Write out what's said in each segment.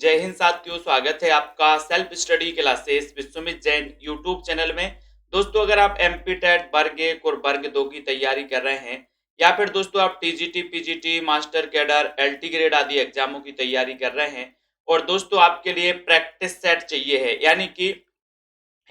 जय हिंद साथियों, स्वागत है आपका self study classes Vishwamit Jain YouTube channel में। दोस्तों, अगर आप एमपी टेट वर्ग 1 और वर्ग 2 की तैयारी कर रहे हैं या फिर दोस्तों आप TGT, PGT, master cadre, LT grade आदि एग्जामों की तैयारी कर रहे हैं और दोस्तों आपके लिए प्रैक्टिस सेट चाहिए है, यानी कि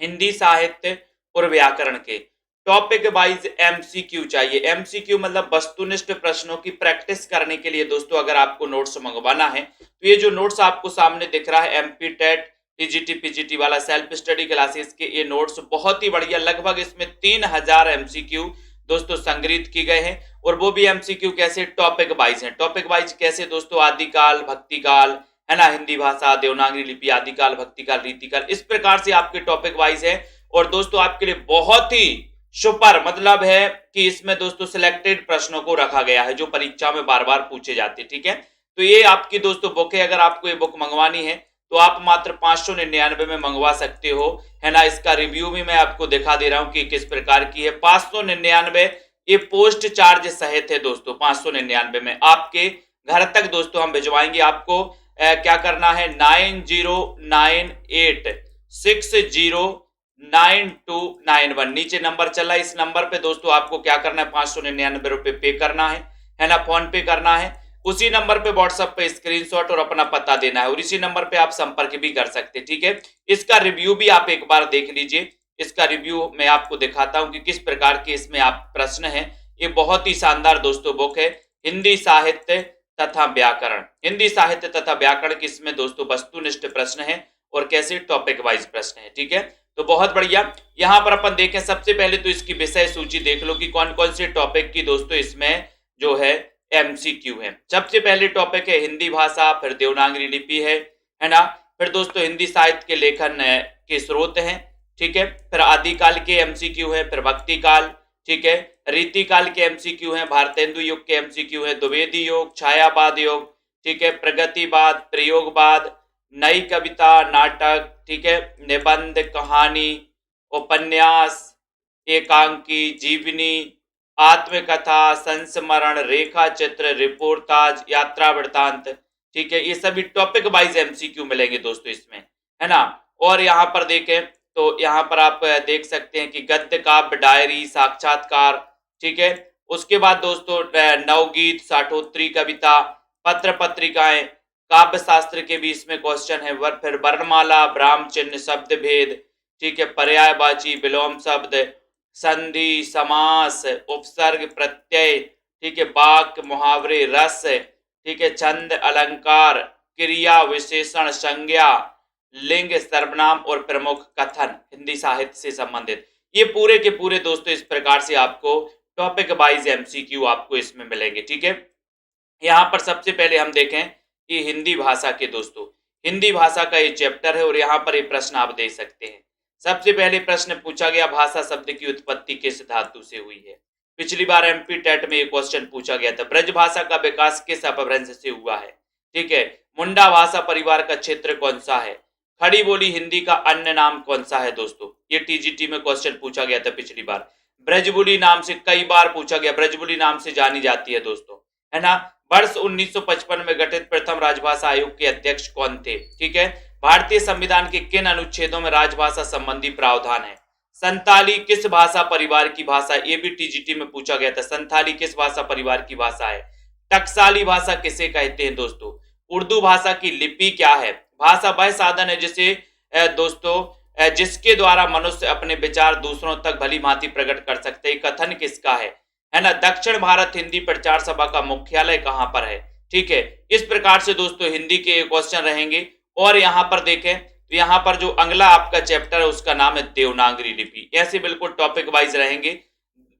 हिंदी साहित्य और व्याकरण के टॉपिक वाइज एमसीक्यू चाहिए। एमसीक्यू मतलब वस्तुनिष्ठ प्रश्नों की प्रैक्टिस करने के लिए दोस्तों अगर आपको नोट्स मंगवाना है तो ये जो नोट्स आपको सामने दिख रहा है एमपी टेट टीजीटी पीजीटी वाला सेल्फ स्टडी क्लासेस के, ये नोट्स बहुत ही बढ़िया, लगभग इसमें 3000 एमसीक्यू दोस्तों संग्रहित की गए हैं। और वो भी एमसीक्यू कैसे, टॉपिक वाइज है। टॉपिक वाइज कैसे दोस्तों, आदिकाल, भक्तिकाल, है ना, हिंदी भाषा, देवनागरी लिपि, आदिकाल, भक्तिकाल, रीतिकाल, इस प्रकार से आपके टॉपिक वाइज है। और दोस्तों आपके लिए बहुत ही सुपर मतलब है कि इसमें दोस्तों सिलेक्टेड प्रश्नों को रखा गया है जो परीक्षा में बार बार पूछे जाते, ठीक है। तो ये आपकी दोस्तों बुक है। अगर आपको ये बुक मंगवानी है तो आप मात्र 599 में मंगवा सकते हो, है ना। इसका रिव्यू भी मैं आपको दिखा दे रहा हूं कि किस प्रकार की है। 599 ये पोस्ट चार्ज सहित है दोस्तों। 599 में आपके घर तक दोस्तों हम भिजवाएंगे। आपको क्या करना है, 9098609291 नीचे नंबर चला, इस नंबर पे दोस्तों आपको क्या करना है, 599 रुपए पे करना है ना, फोन पे करना है। उसी नंबर पे व्हाट्सएप पे स्क्रीनशॉट और अपना पता देना है और इसी नंबर पे आप संपर्क भी कर सकते हैं, ठीक है। इसका रिव्यू भी आप एक बार देख लीजिए। इसका रिव्यू मैं आपको दिखाता हूं कि किस प्रकार के इसमें आप प्रश्न है। ये बहुत ही शानदार दोस्तों बुक है, हिंदी साहित्य तथा व्याकरण। हिंदी साहित्य तथा व्याकरण की इसमें दोस्तों वस्तुनिष्ठ प्रश्न है और कैसे टॉपिक वाइज प्रश्न है, ठीक है। तो बहुत बढ़िया। यहां पर अपन देखें, सबसे पहले तो इसकी विषय सूची देख लो कि कौन कौन से टॉपिक की दोस्तों इसमें जो है एमसीक्यू है। सबसे पहले टॉपिक है हिंदी भाषा, फिर देवनागरी लिपि है ना। फिर दोस्तों हिंदी साहित्य के लेखन के स्रोत हैं, ठीक है। फिर आदिकाल के एमसीक्यू है, फिर भक्ति काल, ठीक है। रीतिकाल के एमसीक्यू हैं, भारतेंदु युग के एमसीक्यू हैं, द्विवेदी योग, छायावाद योग, ठीक है, प्रगतिवाद, प्रयोगवाद, नई कविता, नाटक, ठीक है, निबंध, कहानी, उपन्यास, एकांकी, जीवनी, आत्मकथा, संस्मरण, रेखा चित्र, रिपोर्टाज, यात्रा वृत्तांत, ठीक है। ये सभी टॉपिक वाइज एमसीक्यू मिलेंगे दोस्तों इसमें, है ना। और यहाँ पर देखें तो यहाँ पर आप देख सकते हैं कि गद्य, काव्य, डायरी, साक्षात्कार, ठीक है। उसके बाद दोस्तों नवगीत, साठोत्तरी कविता, पत्र पत्रिकाएं, काव्य शास्त्र के भी इसमें क्वेश्चन है। फिर वर्णमाला, ब्राह्म चिन्ह, शब्द भेद, ठीक है, पर्यायवाची, विलोम शब्द, संधि, समास, उपसर्ग, प्रत्यय, ठीक है, वाक्य, मुहावरे, रस, ठीक है, छंद, अलंकार, क्रिया, विशेषण, संज्ञा, लिंग, सर्वनाम और प्रमुख कथन हिंदी साहित्य से संबंधित। ये पूरे के पूरे दोस्तों इस प्रकार से आपको टॉपिक वाइज एमसीक्यू आपको इसमें मिलेंगे, ठीक है। यहाँ पर सबसे पहले हम देखें कि हिंदी भाषा के दोस्तों, हिंदी भाषा का ये चैप्टर है और यहाँ पर ये प्रश्न आप देख सकते हैं। सबसे पहले प्रश्न पूछा गया, भाषा शब्द की उत्पत्ति किस धातु से हुई है। पिछली बार एमपी टेट में ये क्वेश्चन पूछा गया था। ब्रज भाषा का विकास किस अपभ्रंश से हुआ है, ठीक है। मुंडा भाषा परिवार का क्षेत्र कौन सा है। खड़ी बोली हिंदी का अन्य नाम कौन सा है दोस्तों, ये टीजीटी में क्वेश्चन पूछा गया था पिछली बार। ब्रजबुली नाम से कई बार पूछा गया, ब्रजबुली नाम से जानी जाती है दोस्तों, है ना। वर्ष 1955 में गठित प्रथम राजभाषा आयोग के अध्यक्ष कौन थे, ठीक है। भारतीय संविधान के किन अनुच्छेदों में राजभाषा संबंधी प्रावधान है। संताली किस भाषा परिवार की भाषा, ये भी टीजीटी में पूछा गया था। संताली किस भाषा परिवार की भाषा है। टकसाली भाषा किसे कहते हैं दोस्तों। उर्दू भाषा की लिपि क्या है। भाषा वह साधन है जिसे दोस्तों जिसके द्वारा मनुष्य अपने विचार दूसरों तक भली भांति प्रकट कर सकते हैं। कथन किसका है ना। दक्षिण भारत हिंदी प्रचार सभा का मुख्यालय कहां पर है, ठीक है। इस प्रकार से दोस्तों हिंदी के क्वेश्चन रहेंगे। और यहां पर देखें तो यहां पर जो अगला आपका चैप्टर है उसका नाम है देवनागरी लिपि। ऐसे बिल्कुल टॉपिक वाइज रहेंगे।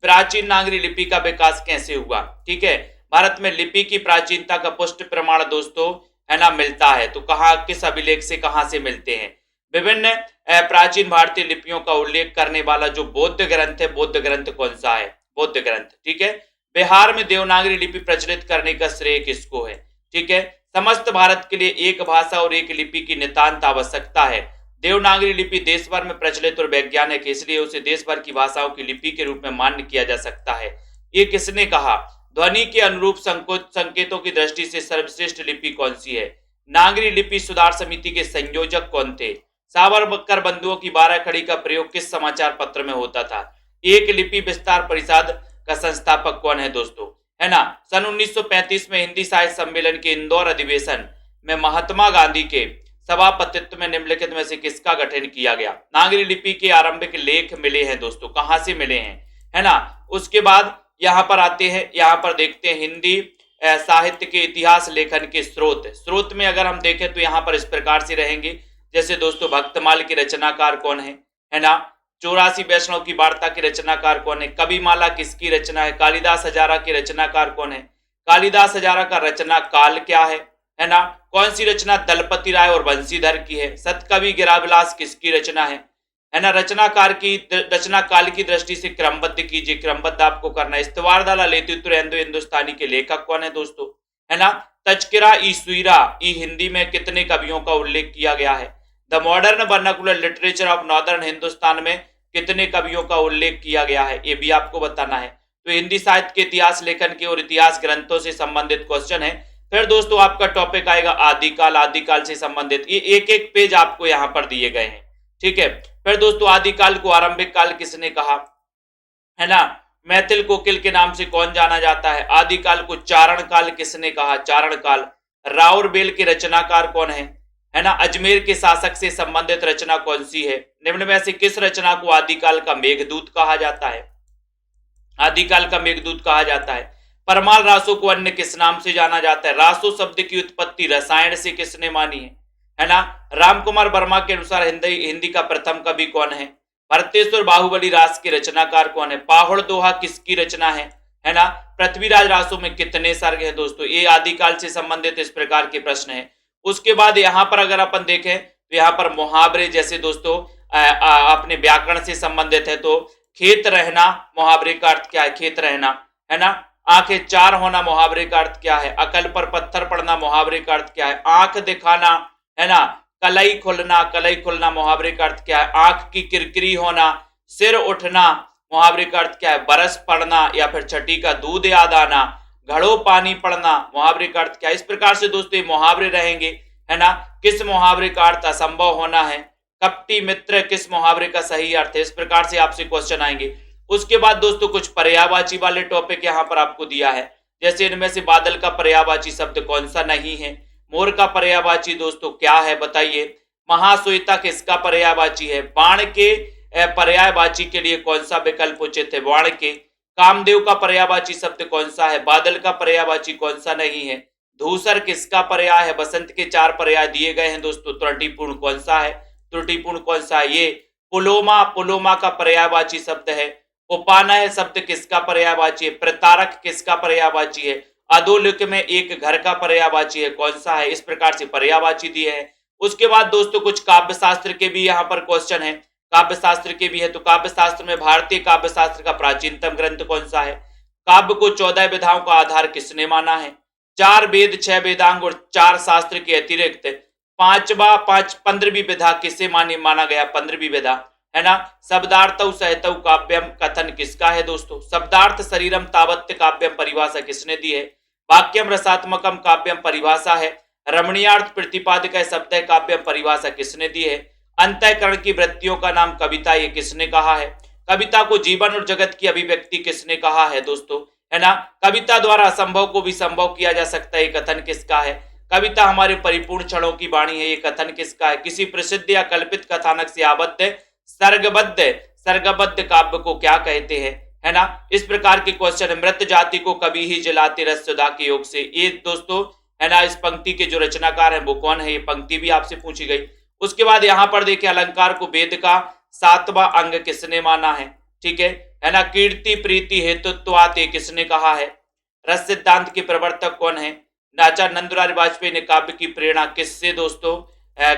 प्राचीन नागरी लिपि का विकास कैसे हुआ, ठीक है। भारत में लिपि की प्राचीनता का पुष्ट प्रमाण दोस्तों है ना मिलता है। तो कहा, किस अभिलेख से, कहां से मिलते हैं। विभिन्न प्राचीन भारतीय लिपियों का उल्लेख करने वाला जो बौद्ध ग्रंथ है, बौद्ध ग्रंथ कौन सा है, बौद्ध ग्रंथ, ठीक है। बिहार में देवनागरी लिपि प्रचलित करने का श्रेय किसको है, ठीक है। समस्त भारत के लिए एक भाषा और एक लिपि की नितांत आवश्यकता है। देवनागरी लिपि देश भर में प्रचलित और वैज्ञानिक है, इसलिए उसे देश भर की भाषाओं की लिपि के रूप में मान्य किया जा सकता है। ये किसने कहा। ध्वनि के अनुरूप संकेतों की दृष्टि से सर्वश्रेष्ठ लिपि कौन सी है। नागरी लिपि सुधार समिति के संयोजक कौन थे? सावरकर बंधुओं की 12 खड़ी का प्रयोग किस समाचार पत्र में होता था? एक लिपि विस्तार परिषद का संस्थापक कौन है दोस्तों? है ना। सन 1935 में हिंदी साहित्य सम्मेलन के इंदौर अधिवेशन में महात्मा गांधी के सभापतित्व में निम्नलिखित में से किसका गठन किया गया? नागरी लिपि के आरंभिक लेख मिले हैं दोस्तों, कहां से मिले हैं? है ना। उसके बाद यहां पर आते हैं, यहां पर देखते हैं हिंदी साहित्य के इतिहास लेखन के स्रोत में अगर हम देखें तो यहां पर इस प्रकार से रहेंगे। जैसे दोस्तों भक्तमाल के रचनाकार कौन है ना। 84 वैष्णव की वार्ता के रचनाकार कौन है? कविमाला किसकी रचना है? कालिदास हजारा के रचनाकार कौन है? कालिदास हजारा का रचना काल क्या है ना। कौन सी रचना दलपति राय और बंशीधर की है? सतकवि गिराविलास किसकी रचना है ना। रचनाकार की रचना काल की दृष्टि से क्रमबद्ध कीजिए, क्रमबद्ध आपको करना है। इस्तवारदाला लेतितुर हिंदुस्तानी के लेखक कौन है दोस्तों? है ना। तचकिरा ई सुईरा ई हिंदी में कितने कवियों का उल्लेख किया गया है? The modern vernacular literature of northern Hindustan में कितने कवियों का उल्लेख किया गया है? ये भी आपको बताना है। तो हिंदी साहित्य के इतिहास लेखन के और इतिहास ग्रंथों से संबंधित क्वेश्चन है। फिर दोस्तों आपका टॉपिक आएगा आदिकाल, आदिकाल से संबंधित ये एक एक पेज आपको यहां पर दिए गए हैं, ठीक है। फिर दोस्तों आदिकाल को आरंभिक काल किसने कहा? है ना। मैथिल कोकिल के नाम से कौन जाना जाता है? आदिकाल को चारण काल किसने कहा? चारण काल। राउरबेल के रचनाकार कौन है ना। अजमेर के शासक से संबंधित रचना कौन सी है? निम्न में से किस रचना को आदिकाल का मेघदूत कहा जाता है? आदिकाल का मेघदूत कहा जाता है। परमाल रासो को अन्य किस नाम से जाना जाता है? रासो शब्द की उत्पत्ति रसायन से किसने मानी है ना। रामकुमार वर्मा के अनुसार हिंदी का प्रथम कवि कौन है? भरतेश्वर बाहुबली रास के रचनाकार कौन है? पाहुड़ दोहा किसकी रचना है ना। पृथ्वीराज रासो में कितने सर्ग है दोस्तों? ये आदिकाल से संबंधित इस प्रकार के प्रश्न है। उसके बाद यहां पर अगर अपन देखें तो यहां पर मुहावरे जैसे दोस्तों अपने व्याकरण से संबंधित है। तो खेत रहना मुहावरे का अर्थ क्या है? खेत रहना, है ना। आंखें चार होना मुहावरे का अर्थ क्या है? अकल पर पत्थर पड़ना मुहावरे का अर्थ क्या है? आंख दिखाना, है ना। कलई खुलना मुहावरे का अर्थ क्या है? आंख की किरकिरी होना, सिर उठना मुहावरे का अर्थ क्या है? बरस पड़ना या फिर छठी का दूध याद आना, घड़ो पानी पड़ना मुहावरे का अर्थ क्या है? इस प्रकार से दोस्तों ये मुहावरे रहेंगे, है ना। किस मुहावरे का अर्थ असंभव होना है? कपटी मित्र किस मुहावरे का सही अर्थ है? इस प्रकार से आपसे क्वेश्चन आएंगे। उसके बाद दोस्तों कुछ पर्यायवाची वाले टॉपिक यहां पर आपको दिया है। जैसे इनमें से बादल का पर्यायवाची शब्द कौन सा नहीं है? मोर का पर्यायवाची दोस्तों क्या है बताइए? महाश्वेता किसका पर्यायवाची है? बाण के पर्यायवाची के लिए कौन सा विकल्प उचित है? बाण के। कामदेव का पर्यायवाची शब्द कौन सा है? बादल का पर्यायवाची कौन सा नहीं है? धूसर किसका पर्याय है? बसंत के 4 पर्याय दिए गए हैं दोस्तों, त्रुटिपूर्ण कौन सा है? त्रुटिपूर्ण कौन सा है? ये पुलोमा का पर्यायवाची शब्द है। उपानय शब्द किसका पर्यायवाची है? प्रतारक किसका पर्यायवाची है? अधोलिख में एक घर का पर्यायवाची है, कौन सा है? इस प्रकार से पर्यायवाची दिए हैं। उसके बाद दोस्तों कुछ काव्य शास्त्र के भी यहाँ पर क्वेश्चन है, काव्य शास्त्र के भी है। तो काव्य शास्त्र में भारतीय काव्य शास्त्र का प्राचीनतम ग्रंथ कौन सा है? काव्य को 14 विधाओं का आधार किसने माना है? 4 वेद 6 वेदांग और 4 शास्त्र के अतिरिक्त 15वीं विधा किसे माना गया? 15वीं विधा, है ना। शब्दार्थ सहित काव्यम कथन किसका है दोस्तों? शब्दार्थ शरीरम तावत्य काव्यम परिभाषा किसने दी है? वाक्यम रसात्मकम काव्यम परिभाषा है। रमणीयार्थ प्रतिपादक शब्द है काव्यम परिभाषा किसने दी है? अंतःकरण की वृत्तियों का नाम कविता, ये किसने कहा है? कविता को जीवन और जगत की अभिव्यक्ति किसने कहा है दोस्तों? है ना। कविता द्वारा असंभव को भी संभव किया जा सकता है, ये कथन किसका है? कविता हमारे परिपूर्ण क्षणों की वाणी है, ये कथन किसका है? किसी प्रसिद्ध या कल्पित कथानक से आबद्ध सर्गबद्ध काव्य को क्या कहते हैं? है ना। इस प्रकार के क्वेश्चन। मृत जाति को कभी ही जलाते रस सुधा के योग से, ये दोस्तों, है ना। इस पंक्ति के जो रचनाकार है वो कौन है? ये पंक्ति भी आपसे पूछी गई। उसके बाद यहां पर देखिए अलंकार को वेद का 7वां अंग किसने माना है? ठीक है ना। कीर्ति प्रीति हेतुत्वात् किसने कहा है? रस सिद्धांत के प्रवर्तक कौन है? आचार्य नंदलाल वाजपेयी ने काव्य की प्रेरणा किससे दोस्तों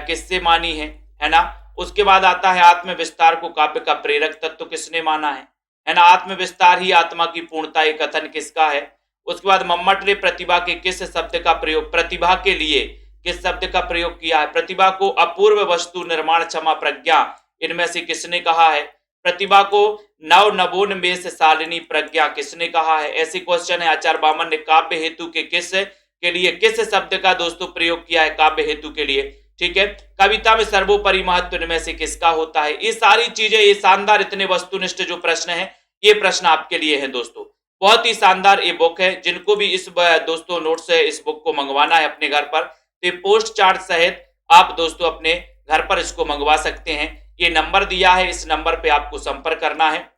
किससे मानी है ना। उसके बाद आता है आत्मविस्तार को काव्य का प्रेरक तत्व किसने माना है ना। आत्मविस्तार ही आत्मा की पूर्णता, ये कथन किसका है? उसके बाद मम्मट ने प्रतिभा के किस शब्द का प्रयोग, प्रतिभा के लिए किस शब्द का प्रयोग किया है? प्रतिभा को अपूर्व वस्तु निर्माण क्षमा प्रज्ञा, इनमें से किसने कहा है? प्रतिभा को नवोन्मेष शालिनी प्रज्ञा किसने कहा है? ऐसे क्वेश्चन है। आचार्य बामन ने काव्य हेतु के किस के लिए किस शब्द का दोस्तों प्रयोग किया है काव्य हेतु के लिए, ठीक है। कविता में सर्वोपरि महत्व इनमें से किसका होता है। ये सारी चीजें, ये शानदार इतने वस्तुनिष्ठ जो प्रश्न है, ये प्रश्न आपके लिए है दोस्तों। बहुत ही शानदार ये बुक है। जिनको भी इस दोस्तों नोट से इस बुक को मंगवाना है अपने घर पर, तो पोस्ट चार्ज सहित आप दोस्तों अपने घर पर इसको मंगवा सकते हैं। ये नंबर दिया है, इस नंबर पे आपको संपर्क करना है,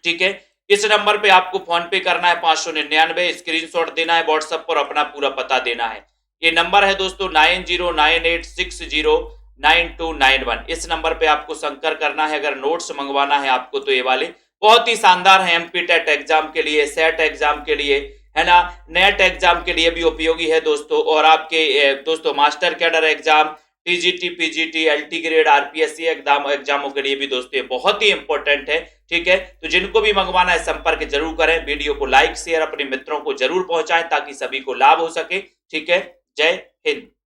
ठीक है। इस नंबर पे आपको फोन पे करना है 599, स्क्रीनशॉट देना है व्हाट्सएप पर, अपना पूरा पता देना है। ये नंबर है दोस्तों 9098609291। इस नंबर पे आपको संपर्क करना है अगर नोट्स मंगवाना है आपको। तो ये वाले बहुत ही शानदार है, एमपी टेट एग्जाम के लिए, सेट एग्जाम के लिए, है ना, नेट एग्जाम के लिए भी उपयोगी है दोस्तों। और आपके दोस्तों master cadre exam, TGT, PGT, LT grade, RPSC एग्जामों के लिए भी दोस्तों ये बहुत ही इंपॉर्टेंट है, ठीक है। तो जिनको भी मंगवाना है संपर्क जरूर करें। वीडियो को लाइक शेयर अपने मित्रों को जरूर पहुंचाएं ताकि सभी को लाभ हो सके, ठीक है। जय हिंद।